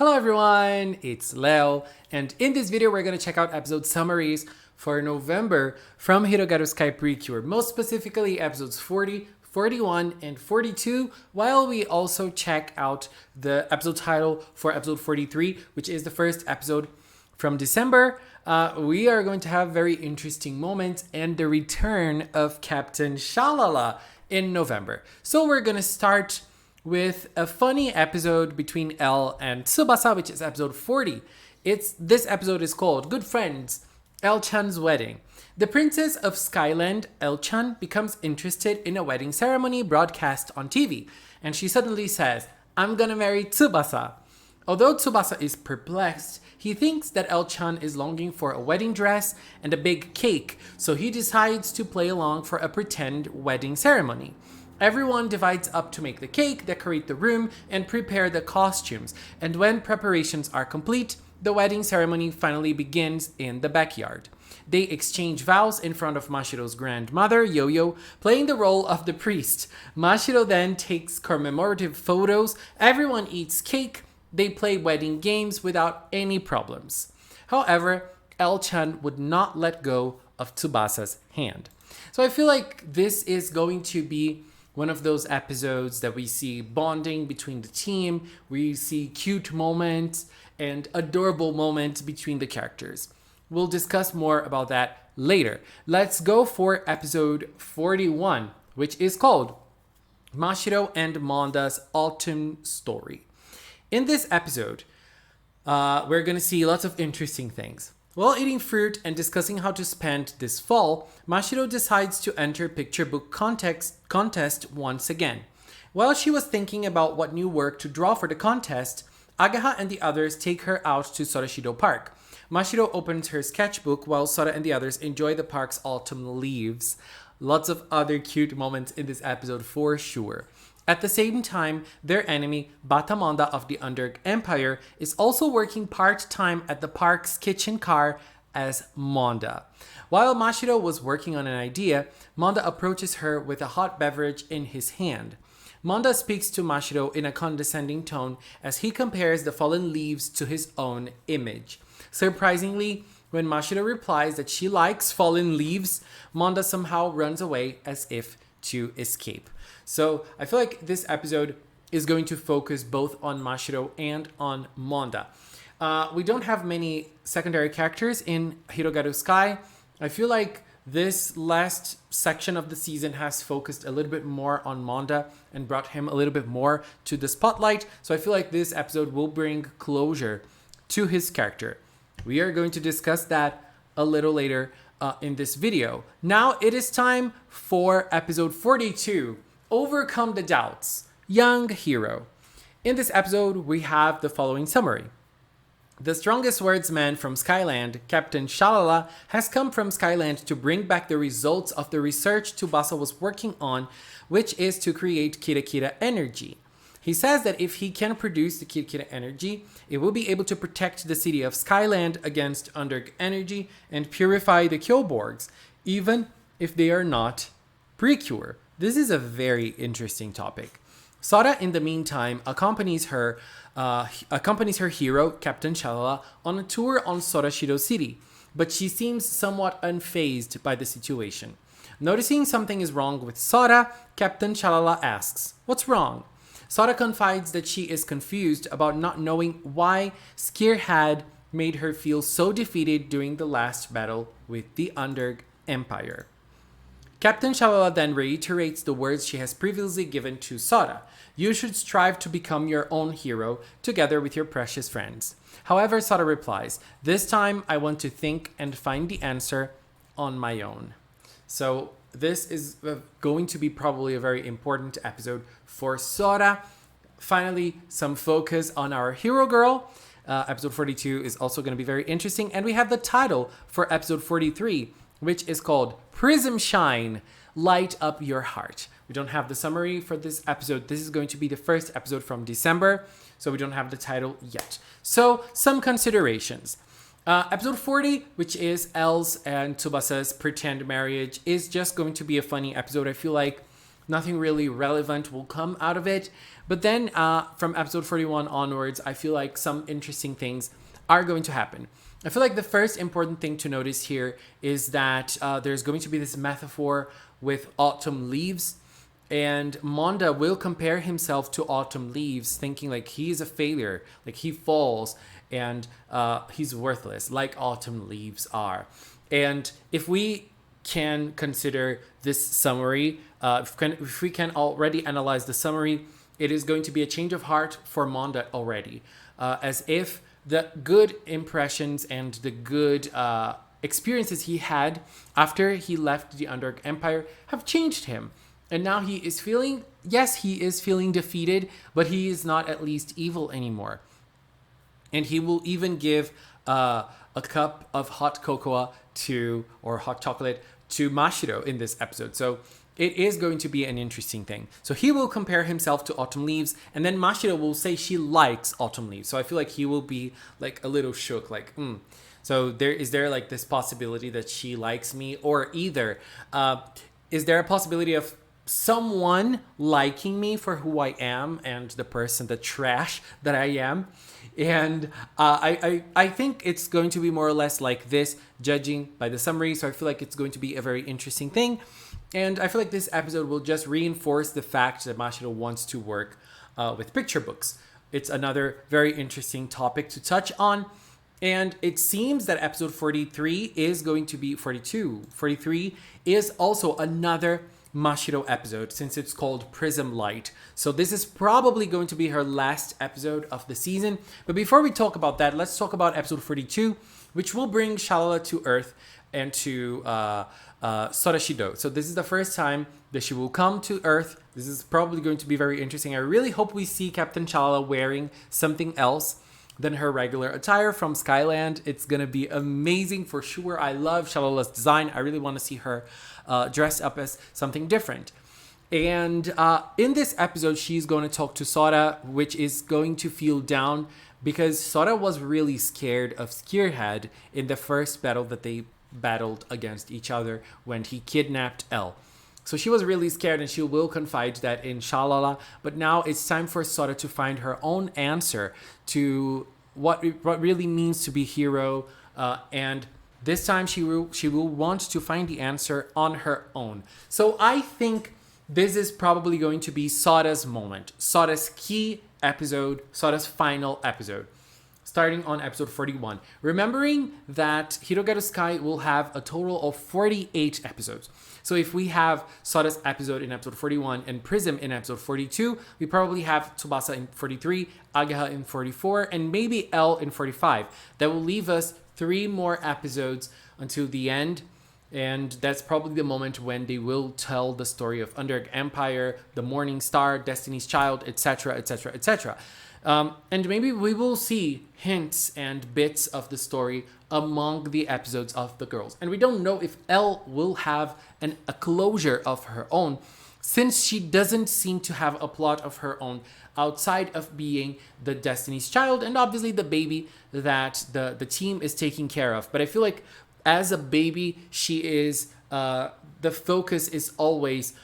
Hello everyone, it's Leo, and in this video we're going to check out episode summaries for November from Hirogaru's PreCure, most specifically episodes 40, 41, and 42, while we also check out the episode title for episode 43, which is the first episode from December. We are going to have very interesting moments and the return of Captain Shalala in November. So we're going to start with a funny episode between L and Tsubasa, which is episode 40. This episode is called Good Friends, L-chan's Wedding. The princess of Skyland, L-chan, becomes interested in a wedding ceremony broadcast on TV, and she suddenly says, "I'm gonna marry Tsubasa." Although Tsubasa is perplexed, he thinks that L-chan is longing for a wedding dress and a big cake, so he decides to play along for a pretend wedding ceremony. Everyone divides up to make the cake, decorate the room, and prepare the costumes. And when preparations are complete, the wedding ceremony finally begins in the backyard. They exchange vows in front of Mashiro's grandmother, Yo-Yo, playing the role of the priest. Mashiro then takes commemorative photos, everyone eats cake, they play wedding games without any problems. However, L-chan would not let go of Tsubasa's hand. So I feel like this is going to be one of those episodes that we see bonding between the team, we see cute moments and adorable moments between the characters. We'll discuss more about that later. Let's go for episode 41, which is called Mashiro and Monda's Autumn Story. In this episode, we're going to see lots of interesting things. While eating fruit and discussing how to spend this fall, Mashiro decides to enter picture book contest once again. While she was thinking about what new work to draw for the contest, Agaha and the others take her out to Sorashido Park. Mashiro opens her sketchbook while Sora and the others enjoy the park's autumn leaves. Lots of other cute moments in this episode for sure. At the same time, their enemy, Batamonda of the Underg Empire, is also working part-time at the park's kitchen car as Monda. While Mashiro was working on an idea, Monda approaches her with a hot beverage in his hand. Monda speaks to Mashiro in a condescending tone as he compares the fallen leaves to his own image. Surprisingly, when Mashiro replies that she likes fallen leaves, Monda somehow runs away as if to escape. So I feel like this episode is going to focus both on Mashiro and on Monda. We don't have many secondary characters in Hirogaru Sky. I feel like this last section of the season has focused a little bit more on Monda and brought him a little bit more to the spotlight. So I feel like this episode will bring closure to his character. We are going to discuss that a little later in this video. Now it is time for episode 42. Overcome the doubts, young hero. In this episode, we have the following summary. The strongest wordsman from Skyland, Captain Shalala, has come from Skyland to bring back the results of the research Tsubasa was working on, which is to create Kira energy. He says that if he can produce the Kira energy, it will be able to protect the city of Skyland against Underg energy and purify the Kyoborgs, even if they are not PreCure. This is a very interesting topic. Sora, in the meantime, accompanies her hero, Captain Shalala, on a tour on Sorashido City, but she seems somewhat unfazed by the situation. Noticing something is wrong with Sora, Captain Shalala asks, "What's wrong?" Sora confides that she is confused about not knowing why Skir had made her feel so defeated during the last battle with the Underg Empire. Captain Shalala then reiterates the words she has previously given to Sora. You should strive to become your own hero together with your precious friends. However, Sora replies, "This time I want to think and find the answer on my own." So this is going to be probably a very important episode for Sora. Finally, some focus on our hero girl. Episode 42 is also going to be very interesting. And we have the title for episode 43, which is called Prism Shine, Light Up Your Heart. We don't have the summary for this episode. This is going to be the first episode from December, so we don't have the title yet. So, some considerations. Episode 40, which is L's and Tsubasa's pretend marriage, is just going to be a funny episode. I feel like nothing really relevant will come out of it. But then from episode 41 onwards, I feel like some interesting things are going to happen. I feel like the first important thing to notice here is that there's going to be this metaphor with autumn leaves. And Monda will compare himself to autumn leaves, thinking like he's a failure, like he falls and he's worthless, like autumn leaves are. And if we can consider this summary, if we can already analyze the summary, it is going to be a change of heart for Monda already, as if the good impressions and the good experiences he had after he left the Underdark Empire have changed him. And now he is feeling, yes, he is feeling defeated, but he is not at least evil anymore. And he will even give a cup of hot cocoa or hot chocolate to Mashiro in this episode. So it is going to be an interesting thing. So he will compare himself to autumn leaves, and then Mashiro will say she likes autumn leaves. So I feel like he will be like a little shook, like, So is there like this possibility that she likes me? Or either, is there a possibility of someone liking me for who I am and the person, the trash that I am? And I think it's going to be more or less like this, judging by the summary. So I feel like it's going to be a very interesting thing. And I feel like this episode will just reinforce the fact that Mashiro wants to work with picture books. It's another very interesting topic to touch on. And it seems that episode 43 is going to be 42. 43 is also another Mashiro episode, since it's called Prism Light. So this is probably going to be her last episode of the season. But before we talk about that, let's talk about episode 42, which will bring Shalala to Earth and to Sorashido. So this is the first time that she will come to Earth. This is probably going to be very interesting. I really hope we see Captain Shalala wearing something else than her regular attire from Skyland. It's gonna be amazing for sure. I love Shalala's design. I really want to see her dressed up as something different. And in this episode, she's going to talk to Sora, which is going to feel down because Sora was really scared of Spearhead in the first battle that they battled against each other when he kidnapped Elle. So she was really scared, and she will confide that in Shalala. But now it's time for Sora to find her own answer to what really means to be hero. And this time she will want to find the answer on her own. So I think this is probably going to be Sora's moment, Sora's key episode, Sora's final episode, starting on episode 41. Remembering that Hirogaru Sky will have a total of 48 episodes. So if we have Sora's episode in episode 41 and Prism in episode 42, we probably have Tsubasa in 43, Ageha in 44, and maybe Elle in 45. That will leave us 3 more episodes until the end. And that's probably the moment when they will tell the story of Underdark Empire, the Morning Star, Destiny's Child, etc., etc., etc. And maybe we will see hints and bits of the story among the episodes of the girls. And we don't know if Elle will have a closure of her own, since she doesn't seem to have a plot of her own outside of being the Destiny's Child and obviously the baby that the team is taking care of. But I feel like as a baby, she is the focus is always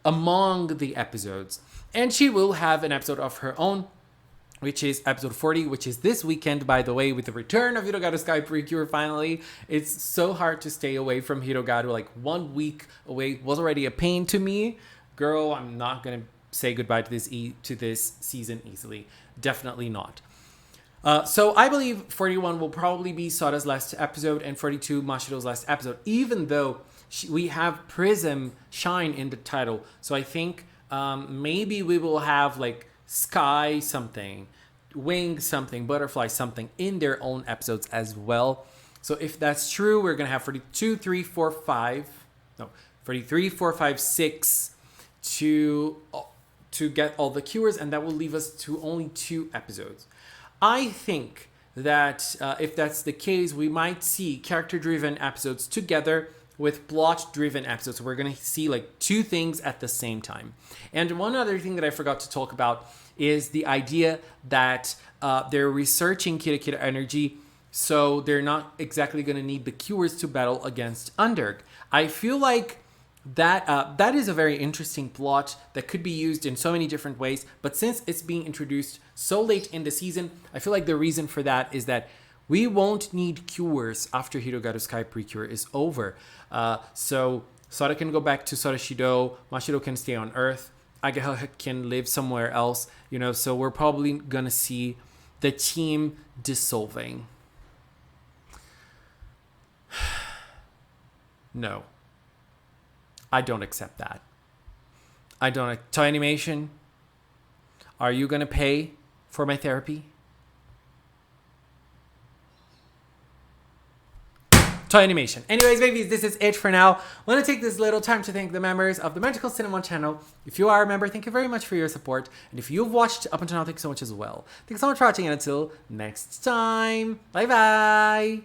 among the episodes. And she will have an episode of her own, which is episode 40, which is this weekend, by the way, with the return of Hirogaru Sky PreCure finally. It's so hard to stay away from Hirogaru. Like 1 week away was already a pain to me. Girl, I'm not going to say goodbye to this season easily. Definitely not. So I believe 41 will probably be Sora's last episode and 42 Mashiro's last episode, even though we have Prism Shine in the title. So I think maybe we will have like Sky something, Wing something, Butterfly something in their own episodes as well. So if that's true, we're going to have 42, 3, 4, 5, no, 43, 4, 5, 6 to get all the cures, and that will leave us to only 2 episodes. I think that if that's the case, we might see character-driven episodes together with plot-driven episodes. So we're going to see like 2 things at the same time. And one other thing that I forgot to talk about is the idea that they're researching Kira Kira energy, so they're not exactly going to need the cures to battle against Underdark. I feel like that is a very interesting plot that could be used in so many different ways. But since it's being introduced so late in the season, I feel like the reason for that is that we won't need cures after Hirogaru Sky PreCure is over. So Sora can go back to Sora Shido, Mashido can stay on Earth, Ageha can live somewhere else, you know, so we're probably gonna see the team dissolving. No. I don't accept that. I don't. Toy Animation, are you gonna pay for my therapy? Toy Animation. Anyways, babies, this is it for now. I want to take this little time to thank the members of the Magical Cinema channel. If you are a member, thank you very much for your support. And if you've watched up until now, thank you so much as well. Thanks so much for watching, and until next time, bye bye.